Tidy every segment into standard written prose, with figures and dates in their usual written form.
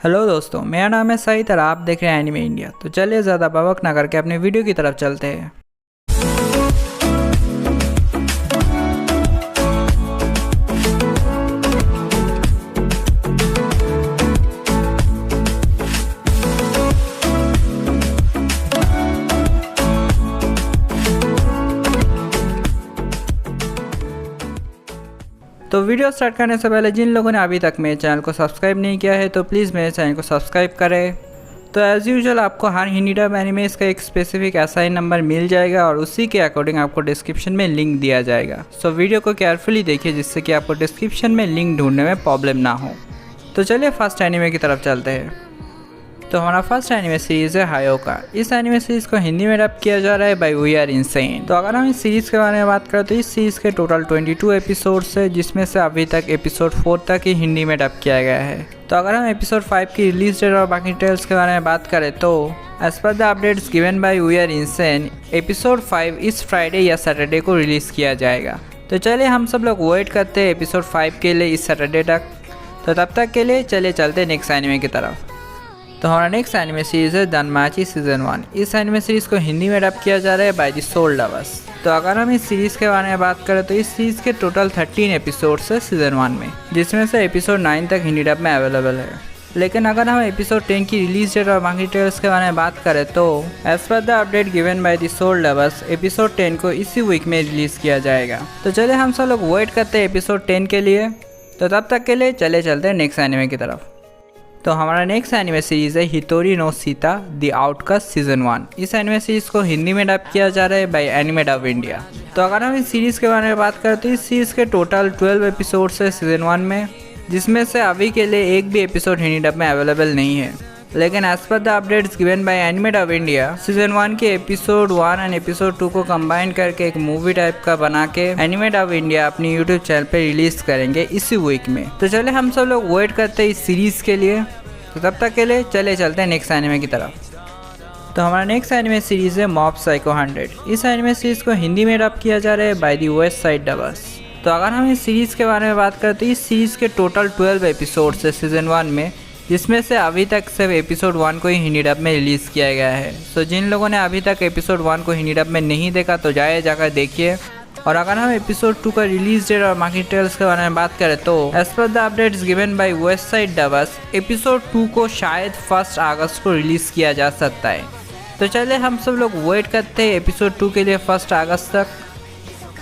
Hello दोस्तों, मेरा नाम है सईद और आप देख रहे हैं एनिमे इंडिया। तो चलिए ज़्यादा बवक ना करके अपने वीडियो की तरफ चलते हैं। तो वीडियो स्टार्ट करने से पहले जिन लोगों ने अभी तक मेरे चैनल को सब्सक्राइब नहीं किया है तो प्लीज़ मेरे चैनल को सब्सक्राइब करें। तो एज़ यूजुअल आपको हर हिंदी डब एनिमेस का एक स्पेसिफिक असाइन नंबर मिल जाएगा और उसी के अकॉर्डिंग आपको डिस्क्रिप्शन में लिंक दिया जाएगा। सो वीडियो को केयरफुली देखिए जिससे कि आपको डिस्क्रिप्शन में लिंक ढूंढने में प्रॉब्लम ना हो। तो चलिए फर्स्ट एनिमे की तरफ चलते हैं। तो हमारा फर्स्ट एनिमे सीरीज़ है हायोका। इस एनिमे सीरीज़ को हिंदी में डब किया जा रहा है बाय वी आर इनसेन। तो अगर हम इस सीरीज़ के बारे में बात करें तो इस सीरीज़ के टोटल 22 एपिसोड्स है, जिसमें से अभी तक एपिसोड 4 तक ही हिंदी में डब किया गया है। तो अगर हम एपिसोड 5 की रिलीज डेट और बाकी डिटेल्स के बारे में बात करें तो as per the updates given by We Are Insane episode 5 इस फ्राइडे या सैटरडे को रिलीज़ किया जाएगा। तो चलिए हम सब लोग वेट करते हैं एपिसोड 5 के लिए इस सैटरडे तक। तो तब तक के लिए चलिए चलते नेक्स्ट एनिमे की तरफ। तो हमारा नेक्स्ट एनिमे सीरीज़ है दनमाची सीजन 1। इस एनिमे सीरीज़ को हिंदी में डब किया जा रहा है बाय द सोल लवर्स। तो अगर हम इस सीरीज़ के बारे में बात करें तो इस सीरीज़ के टोटल 13 एपिसोड्स है सीजन 1 में, जिसमें से एपिसोड 9 तक हिंदी डब में अवेलेबल है। लेकिन अगर हम एपिसोड 10 की रिलीज डेट और बाकी डिटेल्स के बारे में बात करें तो as per the update given by the Soul Lovers episode 10 को इसी वीक में रिलीज़ किया जाएगा। तो चलिए हम सब लोग वेट करते हैं एपिसोड 10 के लिए। तो तब तक के लिए चले चलते हैं नेक्स्ट एनिमे की तरफ। तो हमारा नेक्स्ट एनिमे सीरीज़ है Hitori no Shita the outcast season 1। इस एनिमे सीरीज़ को हिंदी में डब किया जा रहा है बाय एनिमे डब इंडिया। तो अगर हम इस सीरीज़ के बारे में बात करें तो इस सीरीज़ के टोटल 12 एपिसोड्स है सीजन 1 में, जिसमें से अभी के लिए एक भी एपिसोड हिंदी डब में अवेलेबल नहीं है। लेकिन as per the updates given by anime dub India season 1 के एपिसोड 1 एंड एपिसोड 2 को कंबाइन करके एक मूवी टाइप का बना के एनिमे डब इंडिया अपनी यूट्यूब चैनल पे रिलीज करेंगे इसी वीक में। तो चले हम सब लोग वेट करते हैं इस सीरीज़ के लिए। तो तब तक के लिए चले चलते हैं नेक्स्ट एनिमे की तरफ। तो हमारा नेक्स्ट एनिमे सीरीज़ है मॉब साइको 100। इस एनिमे सीरीज़ को हिंदी में डब किया जा रहा है by the waste Side dubbers. तो अगर हम इस सीरीज़ के बारे में बात करें तो इस सीरीज़ के टोटल 12 एपिसोड्स है सीजन 1 में, जिसमें से अभी तक सिर्फ एपिसोड 1 को ही हिंदी डब में रिलीज़ किया गया है। तो जिन लोगों ने अभी तक एपिसोड 1 को हिंदी डब में नहीं देखा तो जाकर देखिए। और अगर हम एपिसोड 2 का रिलीज डेट और बाकी डिटेल्स के बारे में बात करें तो as per the updates given by West Side Dubbers episode 2 को शायद 1 अगस्त को रिलीज किया जा सकता है। तो चलिए हम सब लोग वेट करते हैं एपिसोड 2 के लिए 1 अगस्त तक।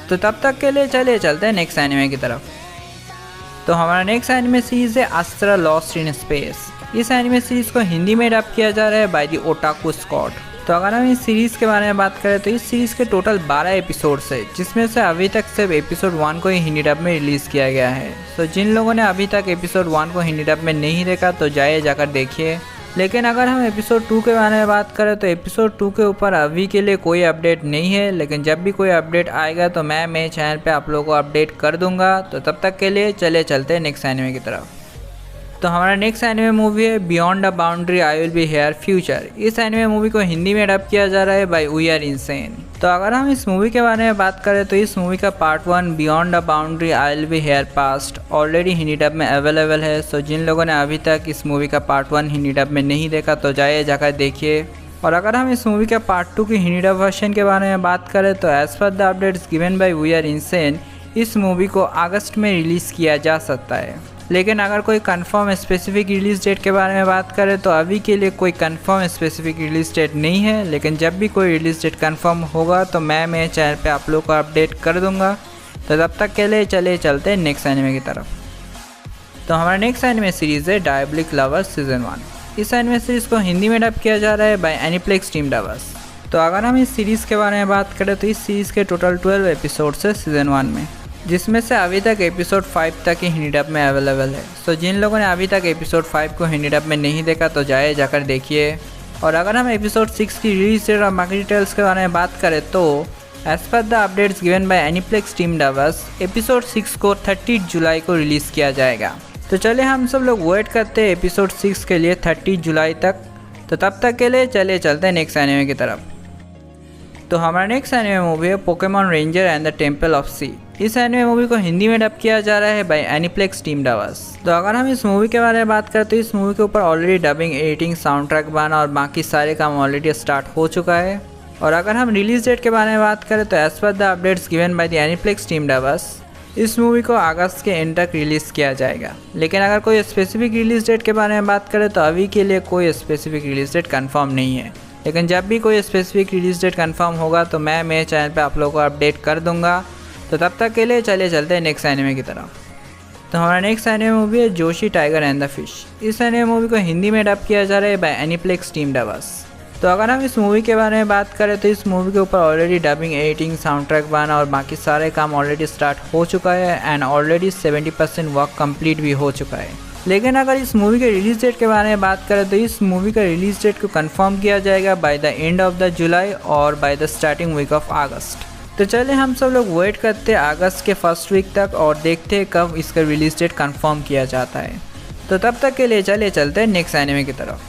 तो तब तक के लिए चलिए चलते हैं नेक्स्ट एनिमे की तरफ। तो हमारा नेक्स्ट एनिमे सीरीज है अस्त्रा लॉस्ट इन स्पेस। इस एनिमे सीरीज को हिंदी में डब किया जा रहा है बाय द ओटाकू स्क्वाड। तो अगर हम इस सीरीज़ के बारे में बात करें तो इस सीरीज़ के टोटल 12 एपिसोड्स है, जिसमें से अभी तक सिर्फ एपिसोड 1 को ही हिंदी डब में रिलीज़ किया गया है। तो जिन लोगों ने अभी तक एपिसोड 1 को हिंदी डब में नहीं देखा तो जाकर देखिए। लेकिन अगर हम एपिसोड 2 के बारे में बात करें तो एपिसोड 2 के ऊपर अभी के लिए कोई अपडेट नहीं है, लेकिन जब भी कोई अपडेट आएगा तो मैं मेरे चैनल पर आप लोगों को अपडेट कर दूँगा। तो तब तक के लिए चले चलते हैं नेक्स्ट एनिमे की तरफ। तो हमारा नेक्स्ट एनिमे मूवी है beyond the boundary I will be here future. इस एनिमे मूवी को हिंदी में डब किया जा रहा है बाय वी आर इनसेन। तो अगर हम इस मूवी के बारे में बात करें तो इस मूवी का part 1 beyond the boundary I will be here past already Hindi dub में अवेलेबल है। सो जिन लोगों ने अभी तक इस मूवी का पार्ट 1 हिंदी डब में नहीं देखा तो जाकर देखिए। और अगर हम इस मूवी का पार्ट 2 की हिंदी डब वर्जन के बारे में बात करें तो as per the updates given by We Are Insane इस मूवी को अगस्त में रिलीज़ किया जा सकता है। लेकिन अगर कोई कंफर्म स्पेसिफिक रिलीज़ डेट के बारे में बात करें तो अभी के लिए कोई कंफर्म स्पेसिफिक रिलीज़ डेट नहीं है। लेकिन जब भी कोई रिलीज़ डेट कंफर्म होगा तो मैं मेरे चैनल पे आप लोग को अपडेट कर दूंगा। तो तब तक के लिए चले चलते हैं नेक्स्ट एनिमे की तरफ। तो हमारा नेक्स्ट एनिमे सीरीज़ है डायबलिक लवर्स सीजन 1। इस एनिमे सीरीज़ को हिंदी में डब किया जा रहा है बाय एनीप्लेक्स टीम डबर्स। तो अगर हम इस सीरीज़ के बारे में बात करें तो इस सीरीज़ के टोटल 12 एपिसोड्स है सीजन 1 में, जिसमें से अभी तक एपिसोड 5 तक ही हिंदी डब में अवेलेबल है। सो जिन लोगों ने अभी तक एपिसोड 5 को हिंदी डब में नहीं देखा तो जाकर देखिए। और अगर हम एपिसोड 6 की रिलीज डेट और बाकी डिटेल्स के बारे में बात करें तो as per the updates given by Aniplex team dubbers episode 6 को 30 जुलाई को रिलीज़ किया जाएगा। तो चलिए हम सब लोग वेट करते हैं एपिसोड 6 के लिए 30 जुलाई तक। तो तब तक के लिए चलिए चलते हैं नेक्स्ट एनिमे की तरफ। तो हमारा नेक्स्ट एनिमे मूवी है Pokemon ranger and the temple of sea. इस एनिमे मूवी को हिंदी में डब किया जा रहा है बाय एनीप्लेक्स टीम डावास। तो अगर हम इस मूवी के बारे में बात करें तो इस मूवी के ऊपर already dubbing, editing, sound track बना और बाकी सारे काम ऑलरेडी स्टार्ट हो चुका है। और अगर हम रिलीज डेट के बारे में बात करें तो as per the updates given by the Aniplex team dubbers इस मूवी को अगस्त के एंड तक रिलीज़ किया जाएगा। लेकिन अगर कोई स्पेसिफिक रिलीज डेट के बारे में बात करें तो अभी के लिए कोई स्पेसिफिक रिलीज डेट कंफर्म नहीं है। लेकिन जब भी कोई स्पेसिफिक रिलीज डेट कंफर्म होगा तो मैं मेरे चैनल पे आप लोगों को अपडेट कर दूंगा। तो तब तक के लिए चलिए चलते हैं नेक्स्ट एनिमे की तरफ। तो हमारा नेक्स्ट एनिमे मूवी है Joshi tiger and the fish. इस एनिमे मूवी को हिंदी में डब किया जा रहा है बाय एनीप्लेक्स टीम डावास। तो अगर हम इस मूवी के बारे में बात करें तो इस मूवी के ऊपर already dubbing, editing, sound track बना और बाकी सारे काम ऑलरेडी स्टार्ट हो चुका है एंड ऑलरेडी 70% वर्क कंप्लीट भी हो चुका है। लेकिन अगर इस मूवी के रिलीज डेट के बारे में बात करें तो इस मूवी का रिलीज डेट को कंफर्म किया जाएगा by the end of the July और by the starting week of August. तो चलिए हम सब लोग वेट करते हैं अगस्त के फर्स्ट वीक तक और देखते हैं कब इसका रिलीज डेट कंफर्म किया जाता है। तो तब तक के लिए चलिए चलते हैं नेक्स्ट एनिमे की तरफ।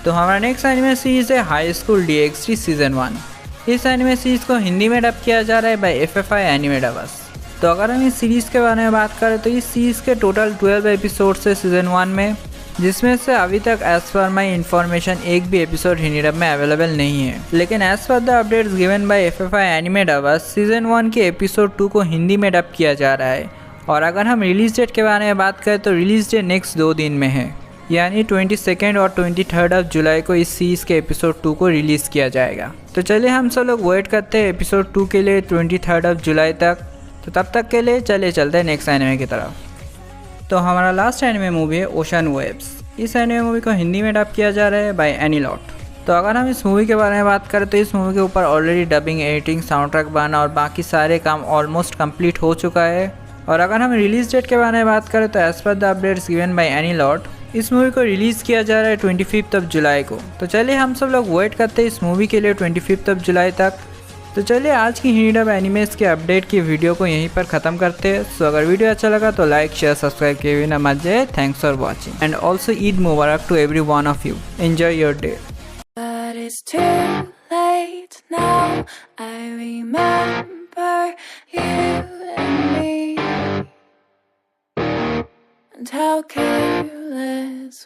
तो हमारा नेक्स्ट एनिमे सीरीज़ है हाई स्कूल DxD सीज़न 1। इस एनिमे सीरीज़ को हिंदी में डब किया जा रहा है बाय FFI एनिमे डावास। तो अगर हम इस सीरीज़ के बारे में बात करें तो इस सीरीज़ के टोटल 12 एपिसोड्स है सीज़न 1 में, जिसमें से अभी तक एज पर माई इन्फॉर्मेशन एक भी एपिसोड हिंदी डब में अवेलेबल नहीं है। लेकिन as per the updates given by FFI anime dubbers season 1 के एपिसोड 2 को हिंदी में डब किया जा रहा है। और अगर हम रिलीज डेट के बारे में बात करें तो रिलीज डेट नेक्स्ट 2 दिन में है, यानी 22 और 23 ऑफ जुलाई को इस सीरीज़ के एपिसोड 2 को रिलीज़ किया जाएगा। तो चलिए हम सब लोग वेट करते हैं एपिसोड 2 के लिए 23 ऑफ जुलाई तक। तो तब तक के लिए चलिए चलते हैं नेक्स्ट एनिमे की तरफ। तो हमारा लास्ट एनिमे मूवी है ओशन वेव्स। इस एनिमे मूवी को हिंदी में डब किया जा रहा है बाय एनीलॉट। तो अगर हम इस मूवी के बारे में बात करें तो इस मूवी के ऊपर already dubbing, editing, sound track बना और बाकी सारे काम ऑलमोस्ट कंप्लीट हो चुका है। और अगर हम रिलीज डेट के बारे में बात करें तो as per the updates given by Anilot इस मूवी को रिलीज़ किया जा रहा है 25 ऑफ जुलाई को। तो चलिए हम सब लोग वेट करते हैं इस मूवी के लिए 25 ऑफ जुलाई तक। तो चलिए आज की हिंदी डब एनिमेस के अपडेट की वीडियो को यहीं पर ख़त्म करते हैं। सो अगर वीडियो अच्छा लगा तो लाइक, शेयर, सब्सक्राइब किए बिना मत जाए। Thanks for watching and also Eid Mubarak to every one of you. Enjoy your day. And how careless